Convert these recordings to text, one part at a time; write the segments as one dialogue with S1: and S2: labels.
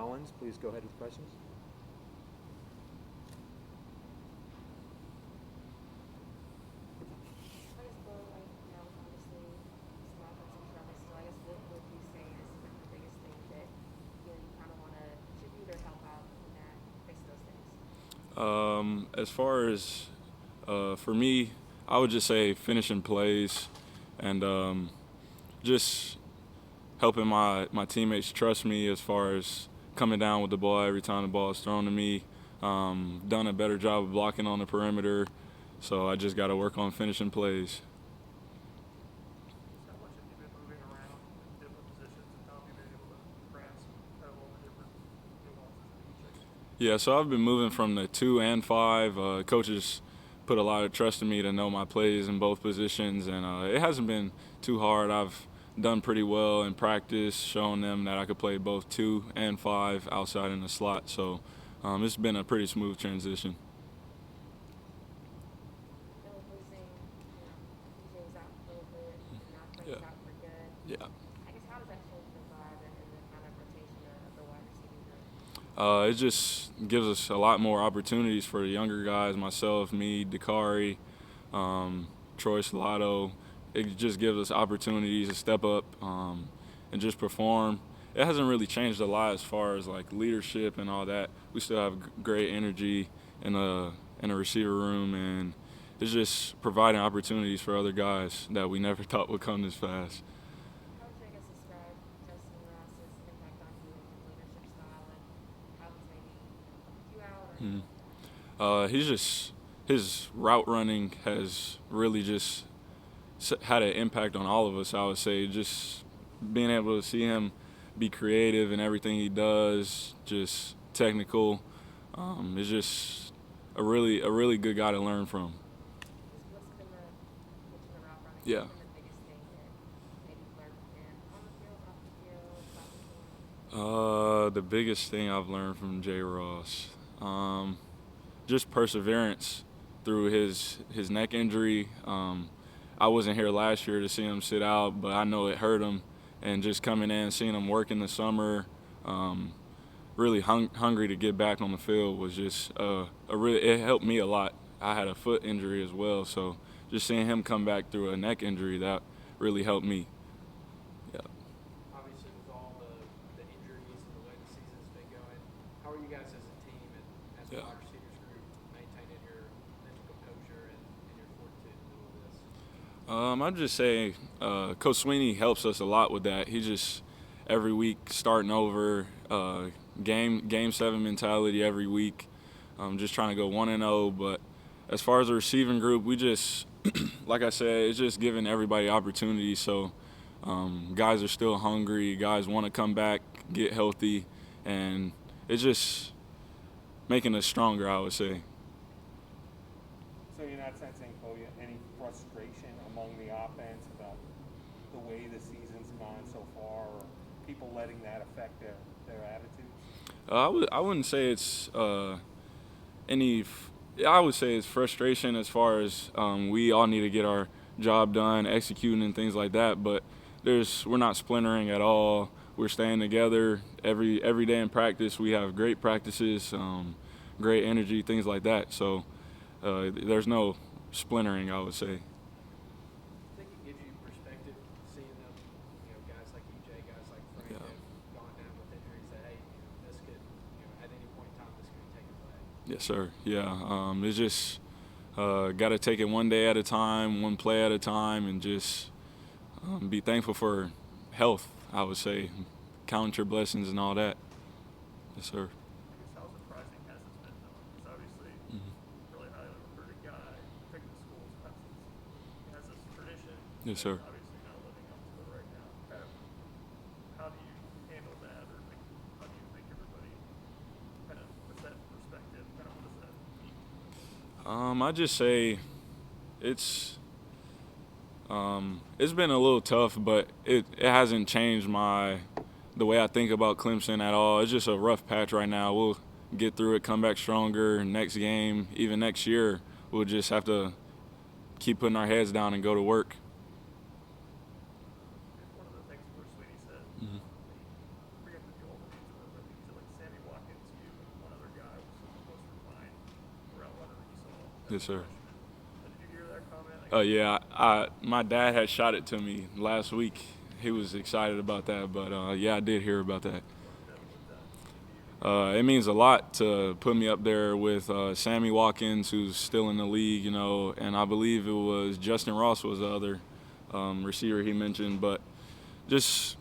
S1: Collins. Please go ahead with questions.
S2: I guess, Beaux, obviously some offensive struggles still. I guess what would you say is the biggest thing that you kind of want to contribute or help out in that face of those things?
S3: As far as for me, I would just say finishing plays and just helping my teammates trust me as far as coming down with the ball every time the ball is thrown to me. Done a better job of blocking on the perimeter, so I just got to work on finishing plays.
S4: How much have you been moving around in different positions, and how have you been able to grasp all the different nuances of each?
S3: Yeah, so I've been moving from the 2 and 5. Coaches put a lot of trust in me to know my plays in both positions, and it hasn't been too hard. I've done pretty well in practice, showing them that I could play both 2 and 5 outside in the slot. So it's been a pretty smooth transition.
S2: And with losing, DJ was out for a little bit and now Clay's
S3: Yeah.
S2: out for good.
S3: Yeah.
S2: I guess how does that change the vibe and the kind of rotation of the wide receiving group?
S3: It just gives us a lot more opportunities for the younger guys, myself, me, Dakari, Troy Salato. It just gives us opportunities to step up and just perform. It hasn't really changed a lot as far as like leadership and all that. We still have great energy in the receiver room, and it's just providing opportunities for other guys that we never thought would come this fast.
S2: How would you, I guess, describe Justyn Ross's impact on you and his leadership style and how he's maybe helped you out or anything like that?
S3: He's just his route running has really just had an impact on all of us. I would say just being able to see him be creative in everything he does, just technical, is just a really good guy to learn from.
S2: What's been the, you mentioned the route running,
S3: Yeah.
S2: what's been the biggest thing that maybe you've learned from him on the field, off the field, about the team?
S3: The biggest thing I've learned from J. Ross, just perseverance through his neck injury. I wasn't here last year to see him sit out, but I know it hurt him. And just coming in, seeing him work in the summer, really hungry to get back on the field was just it helped me a lot. I had a foot injury as well, so just seeing him come back through a neck injury, that really helped me. Yeah.
S5: Obviously, with all the injuries and the way the season's been going, how are you guys as a team and as a
S3: Yeah.
S5: wide receivers group maintaining your mental composure and your fortitude in the middle of this?
S3: I'd just say Coach Swinney helps us a lot with that. He just every week starting over, game 7 mentality every week. Just trying to go 1-0. But as far as the receiving group, we just like I said, it's just giving everybody opportunities. So guys are still hungry. Guys want to come back, get healthy, and it's just making us stronger, I would say.
S6: So you're not sensing, Beaux, any frustration among the offense about the way the season's gone so far, or people letting that affect their attitudes?
S3: I wouldn't say it's I would say it's frustration as far as we all need to get our job done, executing and things like that. But we're not splintering at all. We're staying together every day in practice. We have great practices, great energy, things like that. So there's no splintering, I would say.
S5: I think it gives you perspective seeing them, guys like EJ, guys like Frank
S3: Yeah.
S5: have gone down with injuries that, hey, this could, at any point in time, this could be taken away.
S3: Yes, sir. Yeah, it's just got to take it one day at a time, one play at a time, and just be thankful for health, I would say. Count your blessings and all that. Yes, sir.
S4: I guess how surprising has this been, though? Because obviously, really highly recruited guy, picking the schools, has this tradition.
S3: Yes, sir.
S4: Obviously, not living up to it right now. Kind of, how do you handle that, or how do you think everybody kind of puts that in perspective? Kind of what does that mean?
S3: I just say it's been a little tough, but it hasn't changed the way I think about Clemson at all. It's just a rough patch right now. We'll get through it, come back stronger. Next game, even next year, we'll just have to keep putting our heads down and go to work.
S4: It's one of the things Coach Swinney said. I forget what the old names were, but he said like
S3: Yes, sir.
S4: Did you hear that comment?
S3: Yeah, my dad had shot it to me last week. He was excited about that, but yeah, I did hear about that. It means a lot to put me up there with Sammy Watkins, who's still in the league, you know, and I believe it was Justyn Ross was the other receiver he mentioned. But just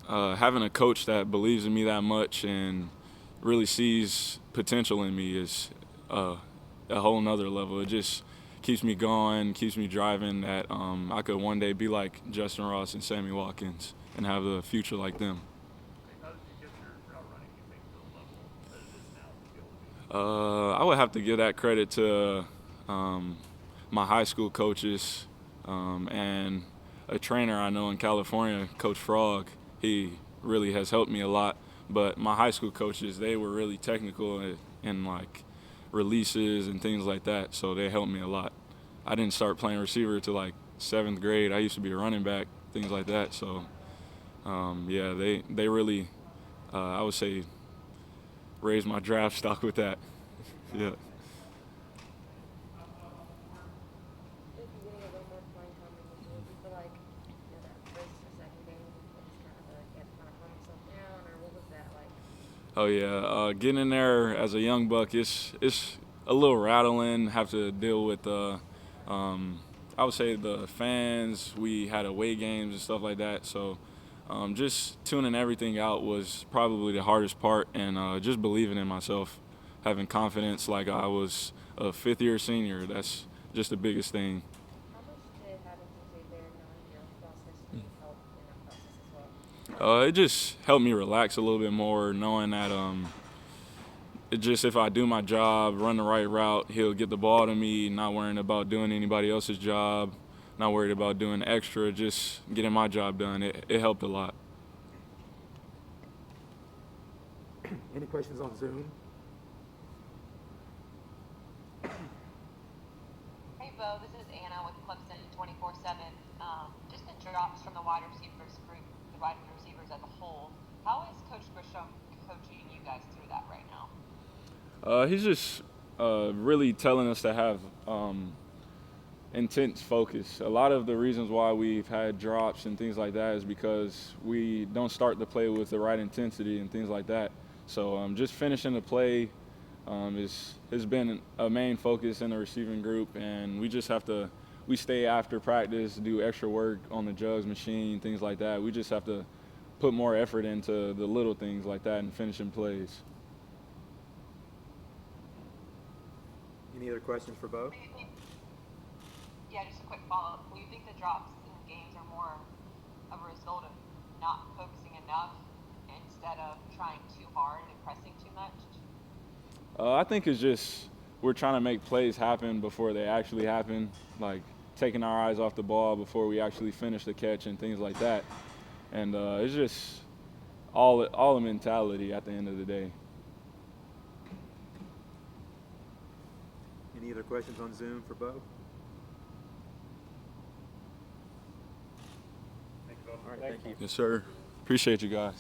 S3: having a coach that believes in me that much and really sees potential in me is a whole nother level. It just keeps me going, keeps me driving that I could one day be like Justyn Ross and Sammy Watkins and have a future like them.
S4: How did you get your route running, you think, to the level that it is now to be able to be?
S3: I would have to give that credit to my high school coaches and a trainer I know in California, Coach Frog. He really has helped me a lot. But my high school coaches, they were really technical in like releases and things like that, so they helped me a lot. I didn't start playing receiver till like 7th grade. I used to be a running back, things like that. So yeah, they really, I would say, raised my draft stock with that. Yeah.
S2: If you're getting a little more playing time than usual, do you feel like, you know, that first or second game was kind of you had to kind of calm yourself down, or what was that like?
S3: Oh yeah, getting in there as a young buck, it's a little rattling. Have to deal with I would say the fans. We had away games and stuff like that. So just tuning everything out was probably the hardest part, and just believing in myself, having confidence like I was a 5th-year senior. That's just the biggest thing.
S2: How much did having DJ there knowing your lost history help in that process as well?
S3: It just helped me relax a little bit more, knowing that it just if I do my job, run the right route, he'll get the ball to me, not worrying about doing anybody else's job, not worried about doing extra, just getting my job done. It helped a lot.
S1: Any questions on Zoom?
S7: Hey, Beaux, this is Anna with Clemson 24/7. Just the drops from the wide receivers group, the wide receivers as a whole. How is Coach Grisham coaching you guys through that right now?
S3: He's just really telling us to have intense focus. A lot of the reasons why we've had drops and things like that is because we don't start the play with the right intensity and things like that. So just finishing the play has been a main focus in the receiving group, and we just have to stay after practice, do extra work on the jugs machine, things like that. We just have to put more effort into the little things like that and finishing plays.
S1: Any other questions for Beaux?
S7: Yeah, just a quick follow-up. Do you think the drops in the games are more of a result of not focusing enough instead of trying too hard and pressing too much?
S3: I think it's just we're trying to make plays happen before they actually happen, like taking our eyes off the ball before we actually finish the catch and things like that. And it's just all a mentality at the end of the day.
S1: Any other questions on Zoom for Beaux?
S4: Thank you both.
S1: All right, thank you.
S3: Yes, sir. Appreciate you guys.